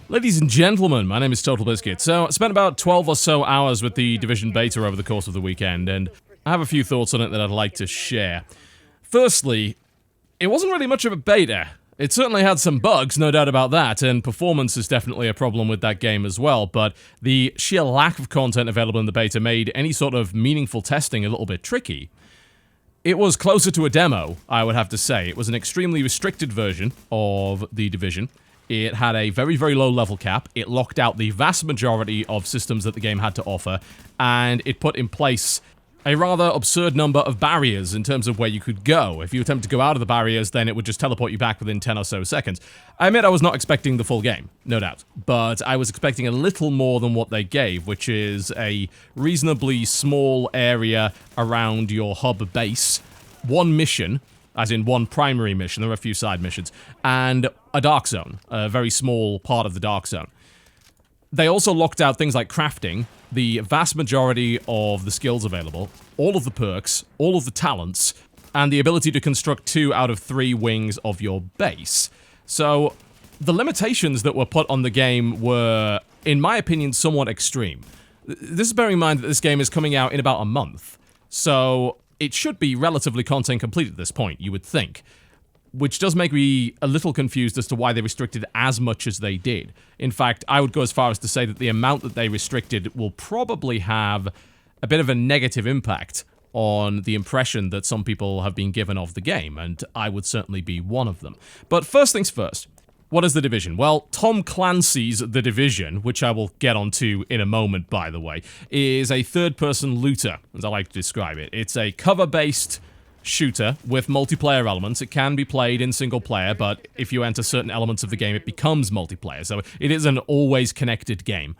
Ladies and gentlemen, my name is TotalBiscuit's. So, I spent about 12 or so hours with the Division beta over the course of the weekend, and I have a few thoughts on it that I'd like to share. Firstly, it wasn't really much of a beta. It certainly had some bugs, no doubt about that, and performance is definitely a problem with that game as well, but the sheer lack of content available in the beta made any sort of meaningful testing a little bit tricky. It was closer to a demo, I would have to say. It was an extremely restricted version of the Division. It had a very, very low level cap, it locked out the vast majority of systems that the game had to offer, and it put in place a rather absurd number of barriers in terms of where you could go. If you attempt to go out of the barriers, then it would just teleport you back within 10 or so seconds. I admit I was not expecting the full game, no doubt, but I was expecting a little more than what they gave, which is a reasonably small area around your hub base, one mission, as in one primary mission, there are a few side missions, and a dark zone, a very small part of the dark zone. They also locked out things like crafting, the vast majority of the skills available, all of the perks, all of the talents, and the ability to construct 2 out of 3 wings of your base. So, the limitations that were put on the game were, in my opinion, somewhat extreme. This is bearing in mind that this game is coming out in about a month, so it should be relatively content complete at this point, you would think. Which does make me a little confused as to why they restricted as much as they did. In fact, I would go as far as to say that the amount that they restricted will probably have a bit of a negative impact on the impression that some people have been given of the game, and I would certainly be one of them. But first things first. What is The Division? Well, Tom Clancy's The Division, which I will get onto in a moment, by the way, is a third-person looter, as I like to describe it. It's a cover-based shooter with multiplayer elements. It can be played in single player, but if you enter certain elements of the game, it becomes multiplayer, so it is an always connected game.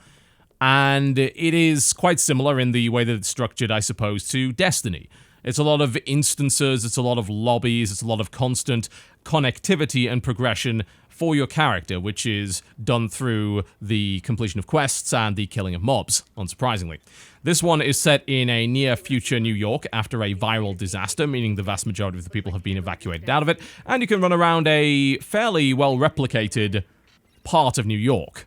And it is quite similar in the way that it's structured, I suppose, to Destiny. It's a lot of instances, it's a lot of lobbies, it's a lot of constant connectivity and progression for your character, which is done through the completion of quests and the killing of mobs, unsurprisingly. This one is set in a near-future New York after a viral disaster, meaning the vast majority of the people have been evacuated out of it, and you can run around a fairly well-replicated part of New York.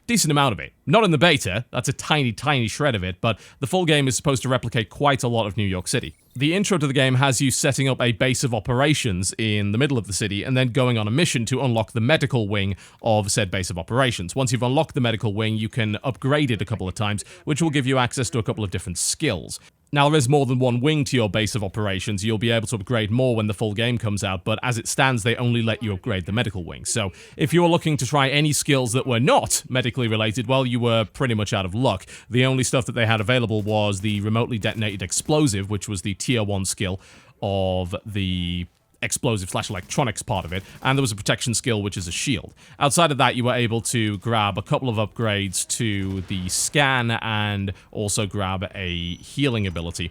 Decent amount of it. Not in the beta, that's a tiny, tiny shred of it, but the full game is supposed to replicate quite a lot of New York City. The intro to the game has you setting up a base of operations in the middle of the city and then going on a mission to unlock the medical wing of said base of operations. Once you've unlocked the medical wing, you can upgrade it a couple of times, which will give you access to a couple of different skills. Now, there is more than one wing to your base of operations. You'll be able to upgrade more when the full game comes out, but as it stands, they only let you upgrade the medical wing. So, if you were looking to try any skills that were not medically related, well, you were pretty much out of luck. The only stuff that they had available was the remotely detonated explosive, which was the tier 1 skill of the explosive/electronics part of it, and there was a protection skill, which is a shield. Outside of that, you were able to grab a couple of upgrades to the scan and also grab a healing ability.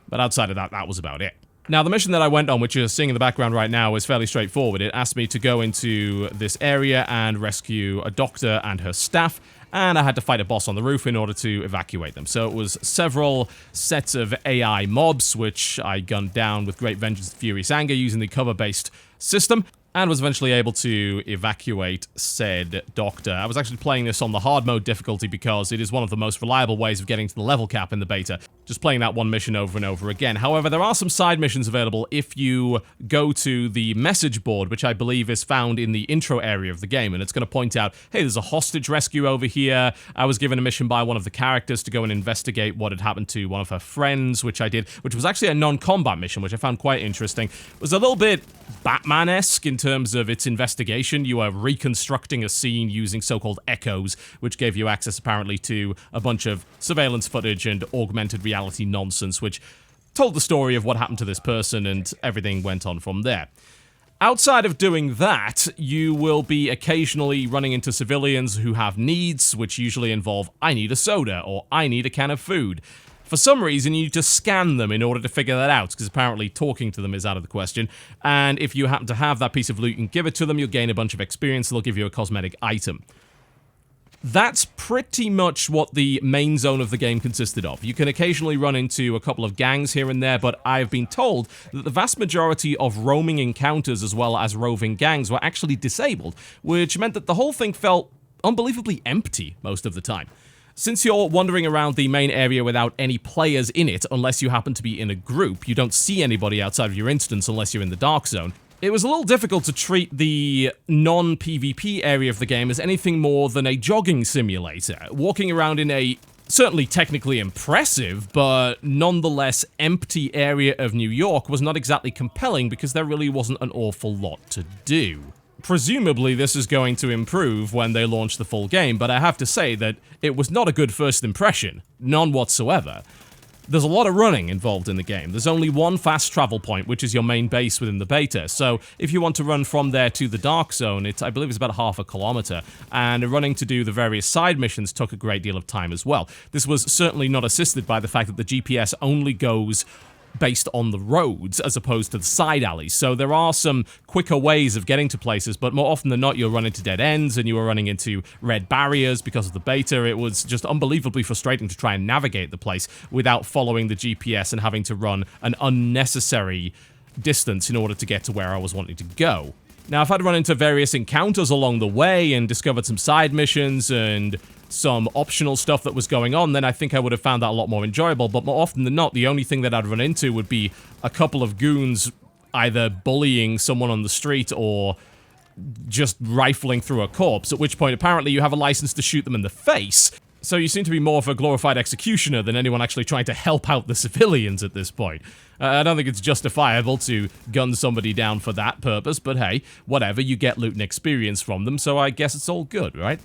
But outside of that, that was about it. Now, the mission that I went on, which you're seeing in the background right now, is fairly straightforward. It asked me to go into this area and rescue a doctor and her staff, and I had to fight a boss on the roof in order to evacuate them. So it was several sets of AI mobs, which I gunned down with great vengeance and furious anger using the cover-based system, and was eventually able to evacuate said doctor. I was actually playing this on the hard mode difficulty because it is one of the most reliable ways of getting to the level cap in the beta, just playing that one mission over and over again. However, there are some side missions available if you go to the message board, which I believe is found in the intro area of the game, and it's going to point out, hey, there's a hostage rescue over here. I was given a mission by one of the characters to go and investigate what had happened to one of her friends, which I did, which was actually a non-combat mission, which I found quite interesting. It was a little bit Batman-esque in terms of its investigation. You are reconstructing a scene using so-called echoes, which gave you access apparently to a bunch of surveillance footage and augmented reality nonsense, which told the story of what happened to this person, and everything went on from there. Outside of doing that, you will be occasionally running into civilians who have needs, which usually involve, I need a soda, or I need a can of food. For some reason, you need to scan them in order to figure that out, because apparently talking to them is out of the question, and if you happen to have that piece of loot and give it to them, you'll gain a bunch of experience, they'll give you a cosmetic item. That's pretty much what the main zone of the game consisted of. You can occasionally run into a couple of gangs here and there, but I've been told that the vast majority of roaming encounters as well as roving gangs were actually disabled, which meant that the whole thing felt unbelievably empty most of the time. Since you're wandering around the main area without any players in it, unless you happen to be in a group, you don't see anybody outside of your instance unless you're in the Dark Zone, it was a little difficult to treat the non-PvP area of the game as anything more than a jogging simulator. Walking around in a certainly technically impressive, but nonetheless empty area of New York was not exactly compelling because there really wasn't an awful lot to do. Presumably this is going to improve when they launch the full game, but I have to say that it was not a good first impression. None whatsoever. There's a lot of running involved in the game. There's only one fast travel point, which is your main base within the beta. So if you want to run from there to the Dark Zone, I believe it's about half a kilometer. And running to do the various side missions took a great deal of time as well. This was certainly not assisted by the fact that the GPS only goes based on the roads as opposed to the side alleys. So there are some quicker ways of getting to places, but more often than not, you'll run into dead ends and you were running into red barriers because of the beta. It was just unbelievably frustrating to try and navigate the place without following the GPS and having to run an unnecessary distance in order to get to where I was wanting to go. Now, if I'd run into various encounters along the way and discovered some side missions and some optional stuff that was going on, then I think I would have found that a lot more enjoyable, but more often than not, the only thing that I'd run into would be a couple of goons either bullying someone on the street or just rifling through a corpse, at which point apparently you have a license to shoot them in the face. So you seem to be more of a glorified executioner than anyone actually trying to help out the civilians at this point. I don't think it's justifiable to gun somebody down for that purpose, but hey, whatever, you get loot and experience from them, so I guess it's all good, right?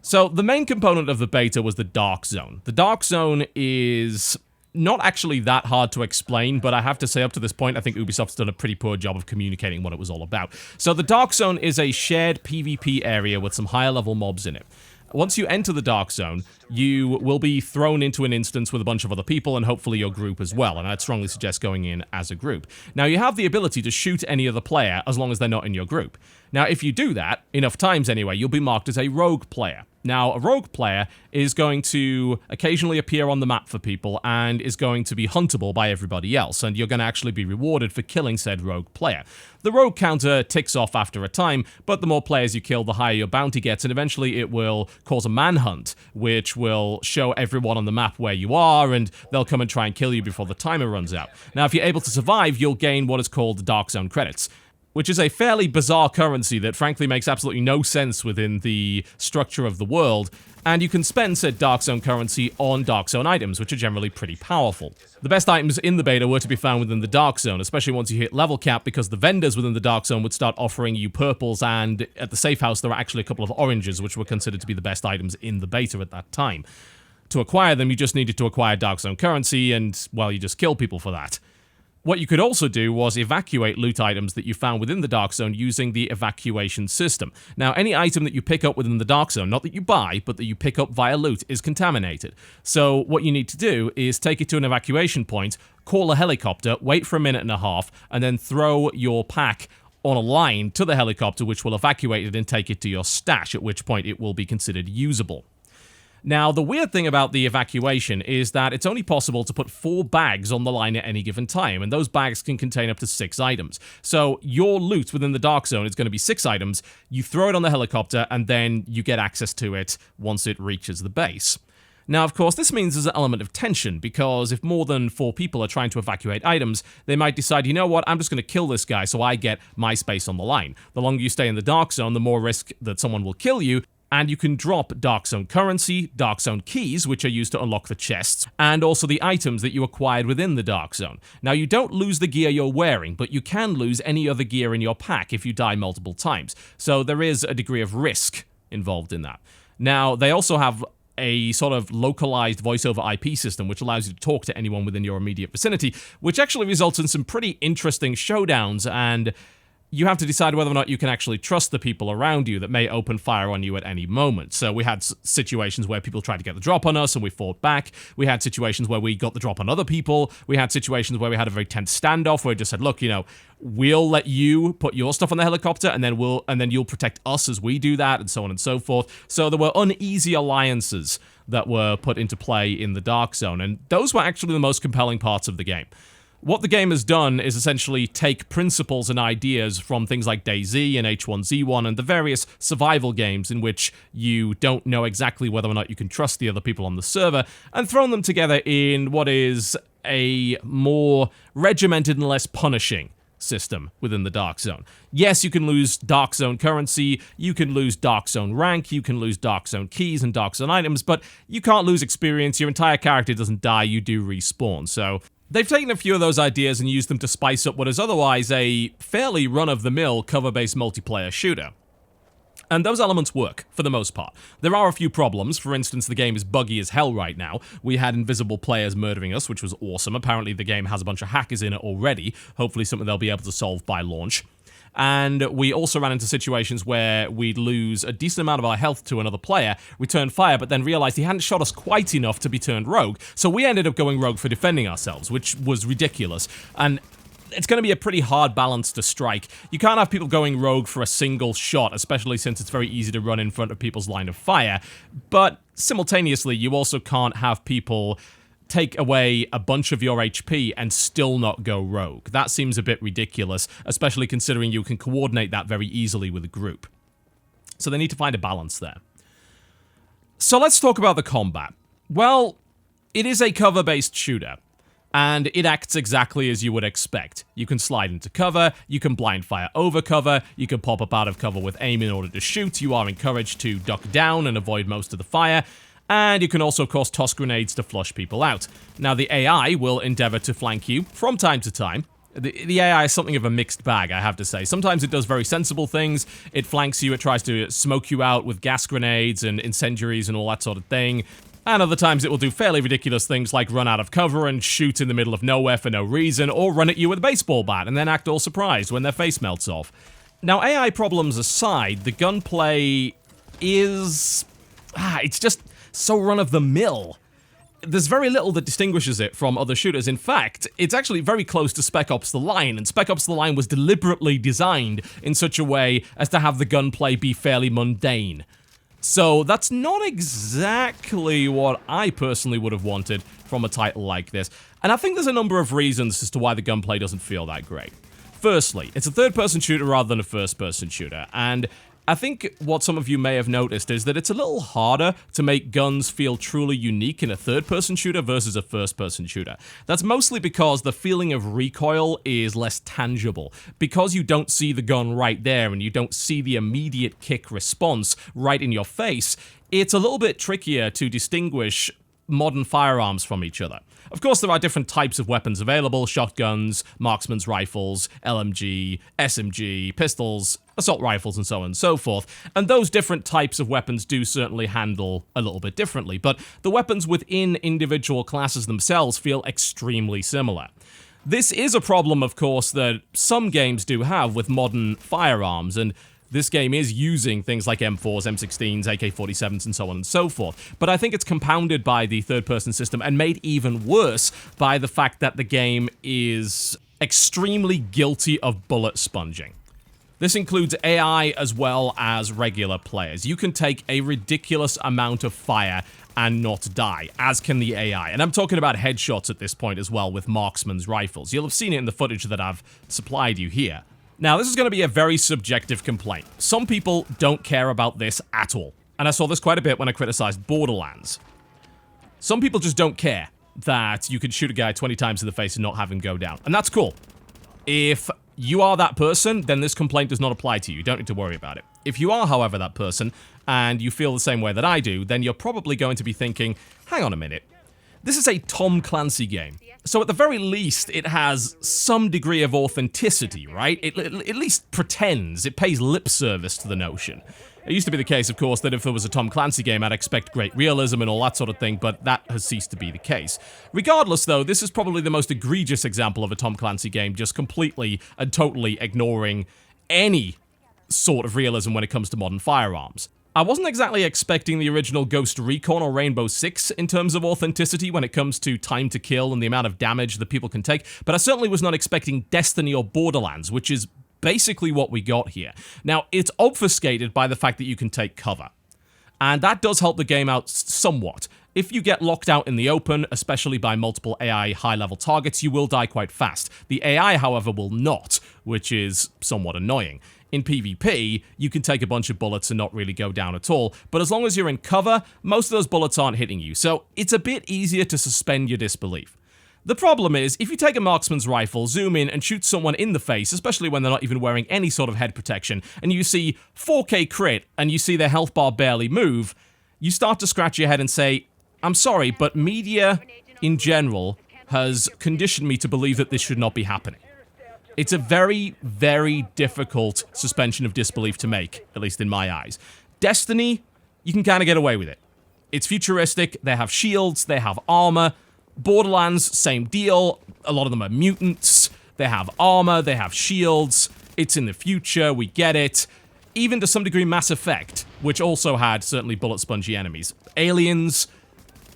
So the main component of the beta was the Dark Zone. The Dark Zone is not actually that hard to explain, but I have to say up to this point, I think Ubisoft's done a pretty poor job of communicating what it was all about. So the Dark Zone is a shared PvP area with some higher level mobs in it. Once you enter the Dark Zone, you will be thrown into an instance with a bunch of other people and hopefully your group as well, and I'd strongly suggest going in as a group. Now, you have the ability to shoot any other player as long as they're not in your group. Now, if you do that, enough times anyway, you'll be marked as a rogue player. Now, a rogue player is going to occasionally appear on the map for people and is going to be huntable by everybody else, and you're going to actually be rewarded for killing said rogue player. The rogue counter ticks off after a time, but the more players you kill, the higher your bounty gets, and eventually it will cause a manhunt, which will show everyone on the map where you are, and they'll come and try and kill you before the timer runs out. Now, if you're able to survive, you'll gain what is called Dark Zone credits, which is a fairly bizarre currency that frankly makes absolutely no sense within the structure of the world, and you can spend said Dark Zone currency on Dark Zone items, which are generally pretty powerful. The best items in the beta were to be found within the Dark Zone, especially once you hit level cap, because the vendors within the Dark Zone would start offering you purples, and at the safe house there were actually a couple of oranges, which were considered to be the best items in the beta at that time. To acquire them, you just needed to acquire Dark Zone currency, and, well, you just kill people for that. What you could also do was evacuate loot items that you found within the Dark Zone using the evacuation system. Now, any item that you pick up within the Dark Zone, not that you buy, but that you pick up via loot, is contaminated. So what you need to do is take it to an evacuation point, call a helicopter, wait for a minute and a half, and then throw your pack on a line to the helicopter, which will evacuate it and take it to your stash, at which point it will be considered usable. Now, the weird thing about the evacuation is that it's only possible to put 4 bags on the line at any given time, and those bags can contain up to 6 items. So your loot within the Dark Zone is going to be 6 items, you throw it on the helicopter, and then you get access to it once it reaches the base. Now, of course, this means there's an element of tension, because if more than 4 people are trying to evacuate items, they might decide, you know what, I'm just going to kill this guy so I get my space on the line. The longer you stay in the Dark Zone, the more risk that someone will kill you, and you can drop Dark Zone currency, Dark Zone keys, which are used to unlock the chests, and also the items that you acquired within the Dark Zone. Now, you don't lose the gear you're wearing, but you can lose any other gear in your pack if you die multiple times. So there is a degree of risk involved in that. Now, they also have a sort of localized voice over IP system, which allows you to talk to anyone within your immediate vicinity, which actually results in some pretty interesting showdowns, and you have to decide whether or not you can actually trust the people around you that may open fire on you at any moment. So we had situations where people tried to get the drop on us and we fought back. We had situations where we got the drop on other people. We had situations where we had a very tense standoff where we just said, look, you know, we'll let you put your stuff on the helicopter and then you'll protect us as we do that, and so on and so forth. So there were uneasy alliances that were put into play in the Dark Zone, and those were actually the most compelling parts of the game. What the game has done is essentially take principles and ideas from things like DayZ and H1Z1 and the various survival games in which you don't know exactly whether or not you can trust the other people on the server, and thrown them together in what is a more regimented and less punishing system within the Dark Zone. Yes, you can lose Dark Zone currency, you can lose Dark Zone rank, you can lose Dark Zone keys and Dark Zone items, but you can't lose experience, your entire character doesn't die, you do respawn. So they've taken a few of those ideas and used them to spice up what is otherwise a fairly run-of-the-mill cover-based multiplayer shooter. And those elements work, for the most part. There are a few problems. For instance, the game is buggy as hell right now. We had invisible players murdering us, which was awesome. Apparently the game has a bunch of hackers in it already. Hopefully something they'll be able to solve by launch. And we also ran into situations where we'd lose a decent amount of our health to another player, return fire, but then realized he hadn't shot us quite enough to be turned rogue. So we ended up going rogue for defending ourselves, which was ridiculous. And it's going to be a pretty hard balance to strike. You can't have people going rogue for a single shot, especially since it's very easy to run in front of people's line of fire. But simultaneously, you also can't have people take away a bunch of your HP and still not go rogue. That seems a bit ridiculous, especially considering you can coordinate that very easily with a group. So they need to find a balance there. So let's talk about the combat. Well, it is a cover-based shooter, and it acts exactly as you would expect. You can slide into cover, you can blind fire over cover, you can pop up out of cover with aim in order to shoot, you are encouraged to duck down and avoid most of the fire, and you can also, of course, toss grenades to flush people out. Now, the AI will endeavor to flank you from time to time. The AI is something of a mixed bag, I have to say. Sometimes it does very sensible things. It flanks you, it tries to smoke you out with gas grenades and incendiaries and all that sort of thing. And other times it will do fairly ridiculous things like run out of cover and shoot in the middle of nowhere for no reason, or run at you with a baseball bat and then act all surprised when their face melts off. Now, AI problems aside, the gunplay is... it's just so run-of-the-mill. There's very little that distinguishes it from other shooters. In fact, it's actually very close to Spec Ops: The Line, and Spec Ops: The Line was deliberately designed in such a way as to have the gunplay be fairly mundane. So that's not exactly what I personally would have wanted from a title like this. And I think there's a number of reasons as to why the gunplay doesn't feel that great. Firstly, it's a third-person shooter rather than a first-person shooter, and I think what some of you may have noticed is that it's a little harder to make guns feel truly unique in a third-person shooter versus a first-person shooter. That's mostly because the feeling of recoil is less tangible. Because you don't see the gun right there and you don't see the immediate kick response right in your face, it's a little bit trickier to distinguish modern firearms from each other. Of course, there are different types of weapons available: shotguns, marksman's rifles, LMG, SMG, pistols, assault rifles, and so on and so forth. And those different types of weapons do certainly handle a little bit differently, but the weapons within individual classes themselves feel extremely similar. This is a problem, of course, that some games do have with modern firearms, and this game is using things like M4s, M16s, AK-47s, and so on and so forth. But I think it's compounded by the third-person system and made even worse by the fact that the game is extremely guilty of bullet sponging. This includes AI as well as regular players. You can take a ridiculous amount of fire and not die, as can the AI. And I'm talking about headshots at this point as well with marksman's rifles. You'll have seen it in the footage that I've supplied you here. Now, this is going to be a very subjective complaint. Some people don't care about this at all. And I saw this quite a bit when I criticized Borderlands. Some people just don't care that you can shoot a guy 20 times in the face and not have him go down. And that's cool. If you are that person, then this complaint does not apply to you. You don't need to worry about it. If you are, however, that person, and you feel the same way that I do, then you're probably going to be thinking, hang on a minute. This is a Tom Clancy game. So at the very least, it has some degree of authenticity, right? It at least pretends, it pays lip service to the notion. It used to be the case, of course, that if there was a Tom Clancy game, I'd expect great realism and all that sort of thing, but that has ceased to be the case. Regardless, though, this is probably the most egregious example of a Tom Clancy game just completely and totally ignoring any sort of realism when it comes to modern firearms. I wasn't exactly expecting the original Ghost Recon or Rainbow Six in terms of authenticity when it comes to time to kill and the amount of damage that people can take, but I certainly was not expecting Destiny or Borderlands, which is basically what we got here. Now, it's obfuscated by the fact that you can take cover, and that does help the game out somewhat. If you get locked out in the open, especially by multiple AI high-level targets, you will die quite fast. The AI, however, will not, which is somewhat annoying. In PvP, you can take a bunch of bullets and not really go down at all, but as long as you're in cover, most of those bullets aren't hitting you, so it's a bit easier to suspend your disbelief. The problem is, if you take a marksman's rifle, zoom in, and shoot someone in the face, especially when they're not even wearing any sort of head protection, and you see 4K crit, and you see their health bar barely move, you start to scratch your head and say, I'm sorry, but media in general has conditioned me to believe that this should not be happening. It's a very, very difficult suspension of disbelief to make, at least in my eyes. Destiny, you can kind of get away with it. It's futuristic, they have shields, they have armor. Borderlands, same deal. A lot of them are mutants. They have armor, they have shields. It's in the future, we get it. Even to some degree Mass Effect, which also had certainly bullet spongy enemies. Aliens,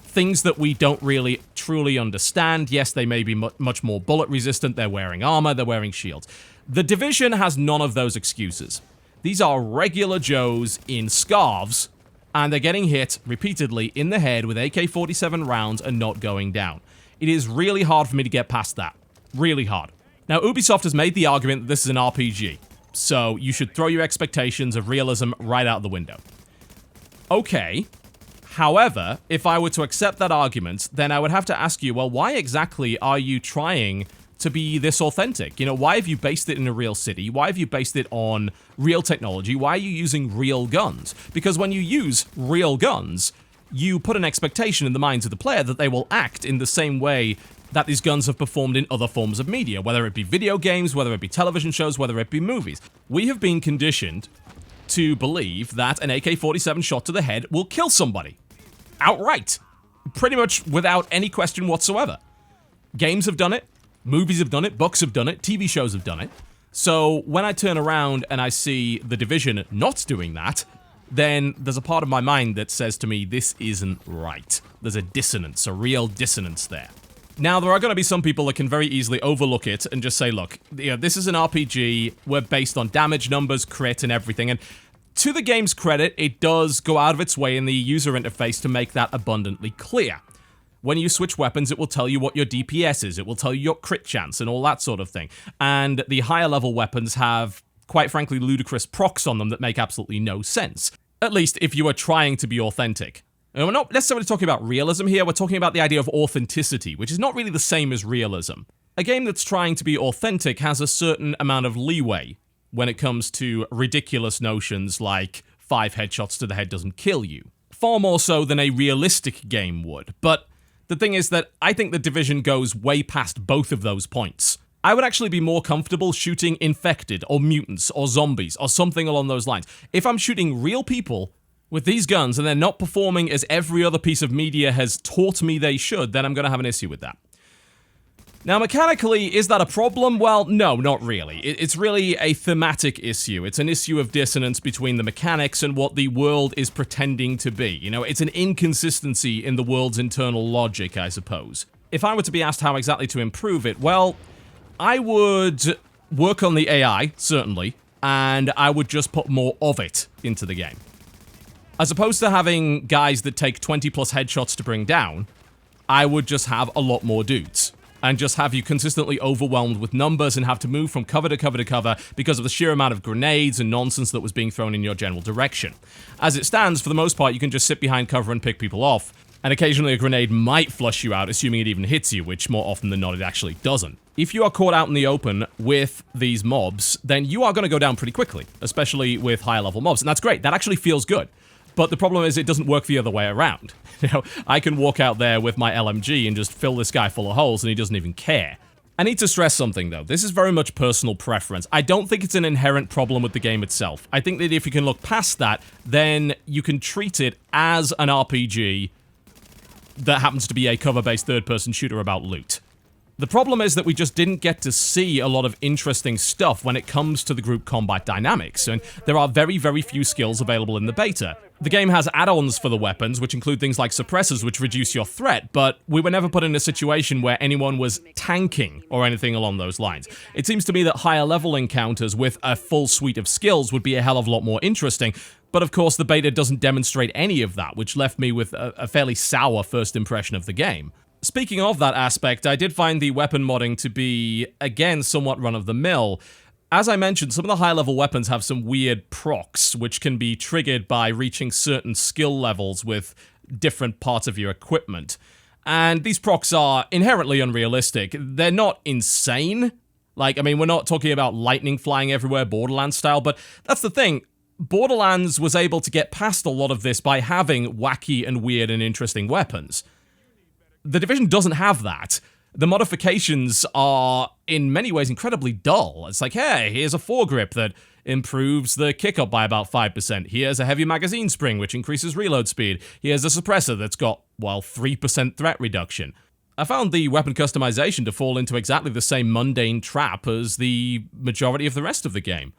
things that we don't really truly understand. Yes, they may be much more bullet resistant, they're wearing armor, they're wearing shields. The Division has none of those excuses. These are regular Joes in scarves, and they're getting hit repeatedly in the head with AK-47 rounds and not going down. It is really hard for me to get past that. Really hard. Now, Ubisoft has made the argument that this is an RPG, so you should throw your expectations of realism right out the window. Okay. However, if I were to accept that argument, then I would have to ask you, well, why exactly are you trying to be this authentic? You know, why have you based it in a real city? Why have you based it on real technology? Why are you using real guns? Because when you use real guns, you put an expectation in the minds of the player that they will act in the same way that these guns have performed in other forms of media, whether it be video games, whether it be television shows, whether it be movies. We have been conditioned to believe that an AK-47 shot to the head will kill somebody. Outright. Pretty much without any question whatsoever. Games have done it. Movies have done it, books have done it, TV shows have done it. So when I turn around and I see The Division not doing that, then there's a part of my mind that says to me, this isn't right. There's a dissonance, a real dissonance there. Now, there are going to be some people that can very easily overlook it and just say, look, you know, this is an RPG, we're based on damage numbers, crit, and everything, and to the game's credit, it does go out of its way in the user interface to make that abundantly clear. When you switch weapons, it will tell you what your DPS is, it will tell you your crit chance, and all that sort of thing. And the higher level weapons have, quite frankly, ludicrous procs on them that make absolutely no sense. At least if you are trying to be authentic. And we're not necessarily talking about realism here, we're talking about the idea of authenticity, which is not really the same as realism. A game that's trying to be authentic has a certain amount of leeway when it comes to ridiculous notions like 5 headshots to the head doesn't kill you. Far more so than a realistic game would. But the thing is that I think The Division goes way past both of those points. I would actually be more comfortable shooting infected, or mutants, or zombies, or something along those lines. If I'm shooting real people with these guns and they're not performing as every other piece of media has taught me they should, then I'm going to have an issue with that. Now, mechanically, is that a problem? Well, no, not really. It's really a thematic issue. It's an issue of dissonance between the mechanics and what the world is pretending to be. You know, it's an inconsistency in the world's internal logic, I suppose. If I were to be asked how exactly to improve it, well, I would work on the AI, certainly, and I would just put more of it into the game. As opposed to having guys that take 20 plus headshots to bring down, I would just have a lot more dudes. And just have you consistently overwhelmed with numbers and have to move from cover to cover to cover because of the sheer amount of grenades and nonsense that was being thrown in your general direction. As it stands, for the most part, you can just sit behind cover and pick people off, and occasionally a grenade might flush you out, assuming it even hits you, which more often than not it actually doesn't. If you are caught out in the open with these mobs, then you are going to go down pretty quickly, especially with higher level mobs, and that's great. That actually feels good. But the problem is it doesn't work the other way around. You know, I can walk out there with my LMG and just fill this guy full of holes and he doesn't even care. I need to stress something though. This is very much personal preference. I don't think it's an inherent problem with the game itself. I think that if you can look past that, then you can treat it as an RPG that happens to be a cover-based third-person shooter about loot. The problem is that we just didn't get to see a lot of interesting stuff when it comes to the group combat dynamics, and there are very, very few skills available in the beta. The game has add-ons for the weapons, which include things like suppressors, which reduce your threat, but we were never put in a situation where anyone was tanking or anything along those lines. It seems to me that higher level encounters with a full suite of skills would be a hell of a lot more interesting, But of course, the beta doesn't demonstrate any of that, which left me with a fairly sour first impression of the game. Speaking of that aspect, I did find the weapon modding to be, again, somewhat run-of-the-mill. As I mentioned, some of the high-level weapons have some weird procs, which can be triggered by reaching certain skill levels with different parts of your equipment. And these procs are inherently unrealistic. They're not insane. Like, I mean, we're not talking about lightning flying everywhere, Borderlands style, but that's the thing. Borderlands was able to get past a lot of this by having wacky and weird and interesting weapons. The Division doesn't have that. The modifications are, in many ways, incredibly dull. It's like, hey, here's a foregrip that improves the kick-up by about 5%. Here's a heavy magazine spring, which increases reload speed. Here's a suppressor that's got, well, 3% threat reduction. I found the weapon customization to fall into exactly the same mundane trap as the majority of the rest of the game.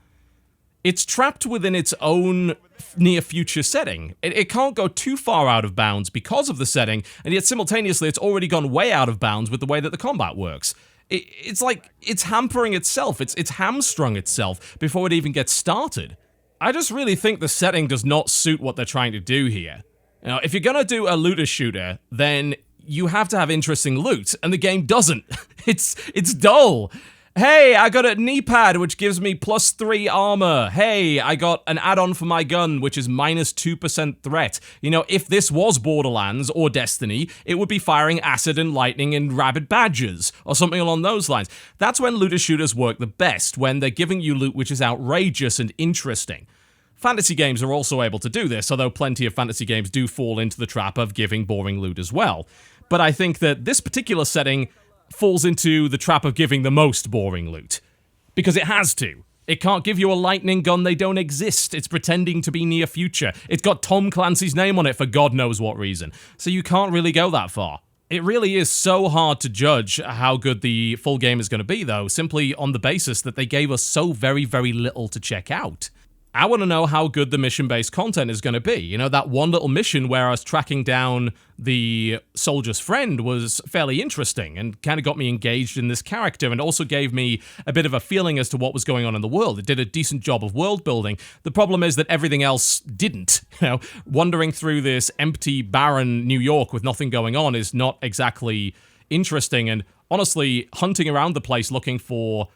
It's trapped within its own near-future setting. It can't go too far out of bounds because of the setting, and yet simultaneously it's already gone way out of bounds with the way that the combat works. It's like it's hampering itself, it's hamstrung itself before it even gets started. I just really think the setting does not suit what they're trying to do here. You know, if you're gonna do a looter shooter, then you have to have interesting loot, and the game doesn't. It's dull. Hey, I got a knee pad, which gives me +3 armor. Hey, I got an add-on for my gun, which is -2% threat. You know, if this was Borderlands or Destiny, it would be firing acid and lightning and rabid badgers, or something along those lines. That's when looter shooters work the best, when they're giving you loot which is outrageous and interesting. Fantasy games are also able to do this, although plenty of fantasy games do fall into the trap of giving boring loot as well. But I think that this particular setting falls into the trap of giving the most boring loot. Because it has to. It can't give you a lightning gun, they don't exist. It's pretending to be near future. It's got Tom Clancy's name on it for God knows what reason. So you can't really go that far. It really is so hard to judge how good the full game is going to be, though, simply on the basis that they gave us so very, very little to check out. I want to know how good the mission-based content is going to be. You know, that one little mission where I was tracking down the soldier's friend was fairly interesting and kind of got me engaged in this character and also gave me a bit of a feeling as to what was going on in the world. It did a decent job of world building. The problem is that everything else didn't. You know, wandering through this empty, barren New York with nothing going on is not exactly interesting, and honestly, hunting around the place looking for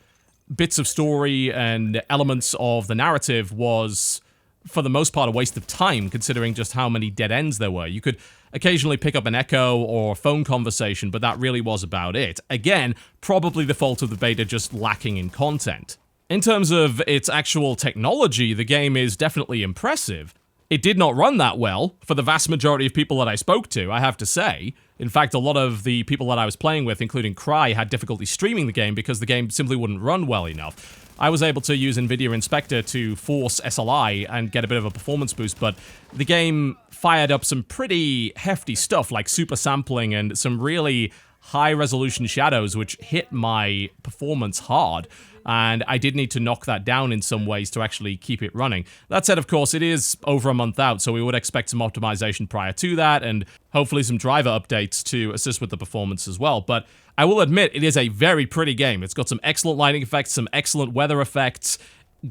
bits of story and elements of the narrative was, for the most part, a waste of time, considering just how many dead ends there were. You could occasionally pick up an echo or phone conversation, but that really was about it. Again, probably the fault of the beta just lacking in content. In terms of its actual technology, the game is definitely impressive. It did not run that well for the vast majority of people that I spoke to, I have to say. In fact, a lot of the people that I was playing with, including Cry, had difficulty streaming the game because the game simply wouldn't run well enough. I was able to use NVIDIA Inspector to force SLI and get a bit of a performance boost, but the game fired up some pretty hefty stuff like super sampling and some really high-resolution shadows which hit my performance hard. And I did need to knock that down in some ways to actually keep it running. That said, of course, it is over a month out, so we would expect some optimization prior to that, and hopefully some driver updates to assist with the performance as well. But I will admit, it is a very pretty game. It's got some excellent lighting effects, some excellent weather effects,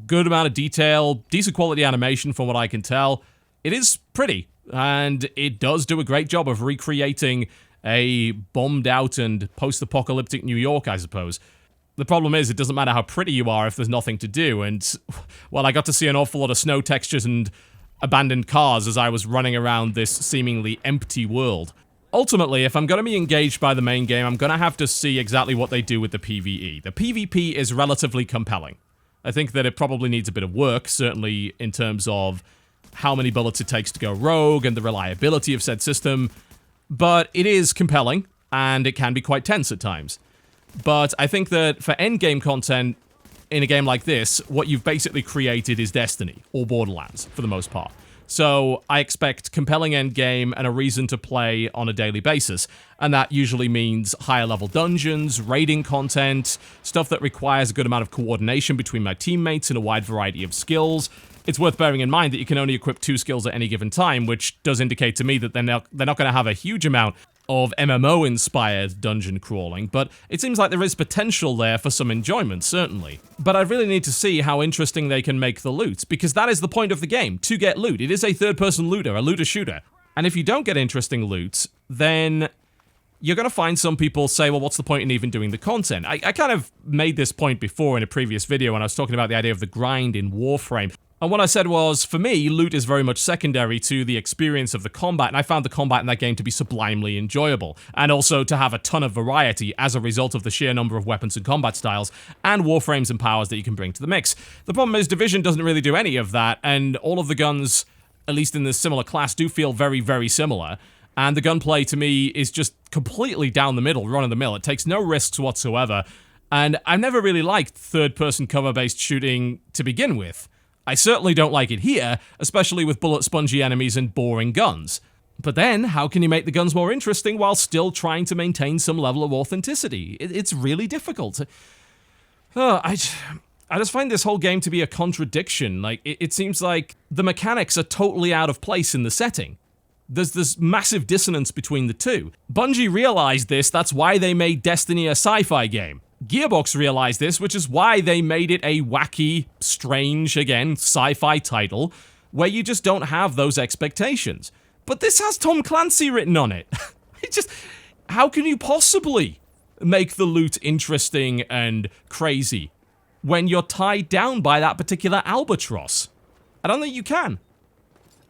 good amount of detail, decent quality animation from what I can tell. It is pretty, and it does do a great job of recreating a bombed out and post-apocalyptic New York, I suppose. The problem is, it doesn't matter how pretty you are if there's nothing to do, and, well, I got to see an awful lot of snow textures and abandoned cars as I was running around this seemingly empty world. Ultimately, if I'm going to be engaged by the main game, I'm going to have to see exactly what they do with the PvE. The PvP is relatively compelling. I think that it probably needs a bit of work, certainly in terms of how many bullets it takes to go rogue and the reliability of said system, but it is compelling, and it can be quite tense at times. But I think that for endgame content in a game like this, what you've basically created is Destiny, or Borderlands, for the most part. So I expect compelling endgame and a reason to play on a daily basis, and that usually means higher level dungeons, raiding content, stuff that requires a good amount of coordination between my teammates and a wide variety of skills. It's worth bearing in mind that you can only equip 2 skills at any given time, which does indicate to me that they're not going to have a huge amount of MMO-inspired dungeon crawling, but it seems like there is potential there for some enjoyment, certainly. But I really need to see how interesting they can make the loot, because that is the point of the game, to get loot. It is a third-person looter, a looter-shooter. And if you don't get interesting loot, then you're going to find some people say, well, what's the point in even doing the content? I kind of made this point before in a previous video when I was talking about the idea of the grind in Warframe. And what I said was, for me, loot is very much secondary to the experience of the combat, and I found the combat in that game to be sublimely enjoyable, and also to have a ton of variety as a result of the sheer number of weapons and combat styles, and warframes and powers that you can bring to the mix. The problem is Division doesn't really do any of that, and all of the guns, at least in this similar class, do feel very, very similar. And the gunplay, to me, is just completely down the middle, run-of-the-mill. It takes no risks whatsoever. And I've never really liked third-person cover-based shooting to begin with. I certainly don't like it here, especially with bullet-spongy enemies and boring guns. But then, how can you make the guns more interesting while still trying to maintain some level of authenticity? It's really difficult. I just find this whole game to be a contradiction. Like, it seems like the mechanics are totally out of place in the setting. There's this massive dissonance between the two. Bungie realized this, that's why they made Destiny a sci-fi game. Gearbox realized this, which is why they made it a wacky, strange, again, sci-fi title, where you just don't have those expectations. But this has Tom Clancy written on it. How can you possibly make the loot interesting and crazy when you're tied down by that particular albatross? I don't think you can.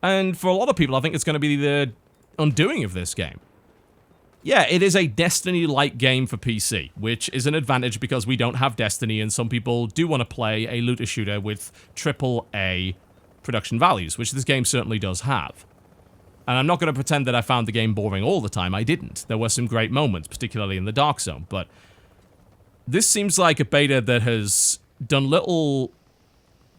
And for a lot of people, I think it's going to be the undoing of this game. Yeah, it is a Destiny-like game for PC, which is an advantage because we don't have Destiny, and some people do want to play a looter shooter with AAA production values, which this game certainly does have. And I'm not going to pretend that I found the game boring all the time. I didn't. There were some great moments, particularly in the Dark Zone, but this seems like a beta that has done little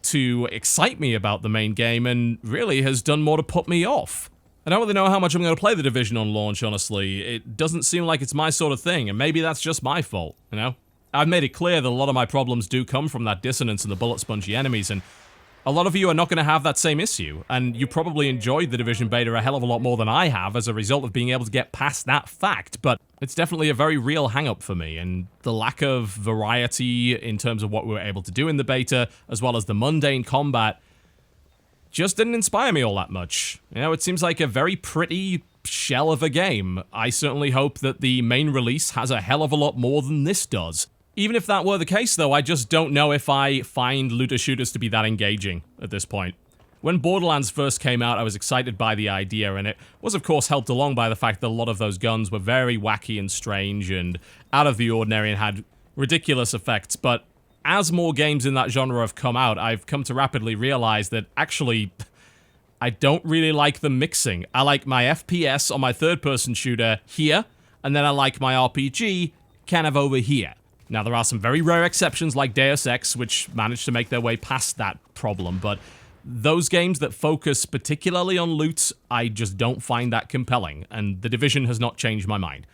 to excite me about the main game, and really has done more to put me off. I don't really know how much I'm going to play The Division on launch, honestly. It doesn't seem like it's my sort of thing, and maybe that's just my fault, you know? I've made it clear that a lot of my problems do come from that dissonance and the bullet-spongy enemies, and a lot of you are not going to have that same issue, and you probably enjoyed The Division beta a hell of a lot more than I have as a result of being able to get past that fact, but it's definitely a very real hang-up for me, and the lack of variety in terms of what we were able to do in the beta, as well as the mundane combat, just didn't inspire me all that much. You know, it seems like a very pretty shell of a game. I certainly hope that the main release has a hell of a lot more than this does. Even if that were the case, though, I just don't know if I find looter shooters to be that engaging at this point. When Borderlands first came out, I was excited by the idea, and it was, of course, helped along by the fact that a lot of those guns were very wacky and strange and out of the ordinary and had ridiculous effects, but as more games in that genre have come out, I've come to rapidly realize that, actually, I don't really like the mixing. I like my FPS on my third-person shooter here, and then I like my RPG kind of over here. Now, there are some very rare exceptions like Deus Ex, which managed to make their way past that problem, but those games that focus particularly on loot, I just don't find that compelling, and The Division has not changed my mind.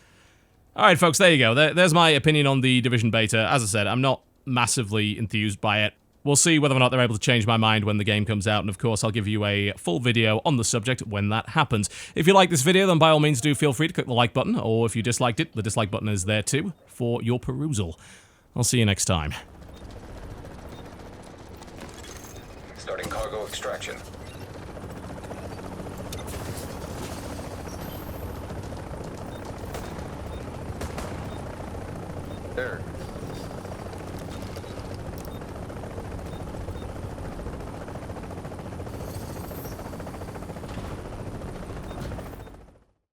Alright, folks, there you go. There's my opinion on the Division beta. As I said, I'm not massively enthused by it. We'll see whether or not they're able to change my mind when the game comes out, and of course I'll give you a full video on the subject when that happens. If you like this video, then by all means do feel free to click the like button, or if you disliked it, the dislike button is there too, for your perusal. I'll see you next time. Starting cargo extraction. There.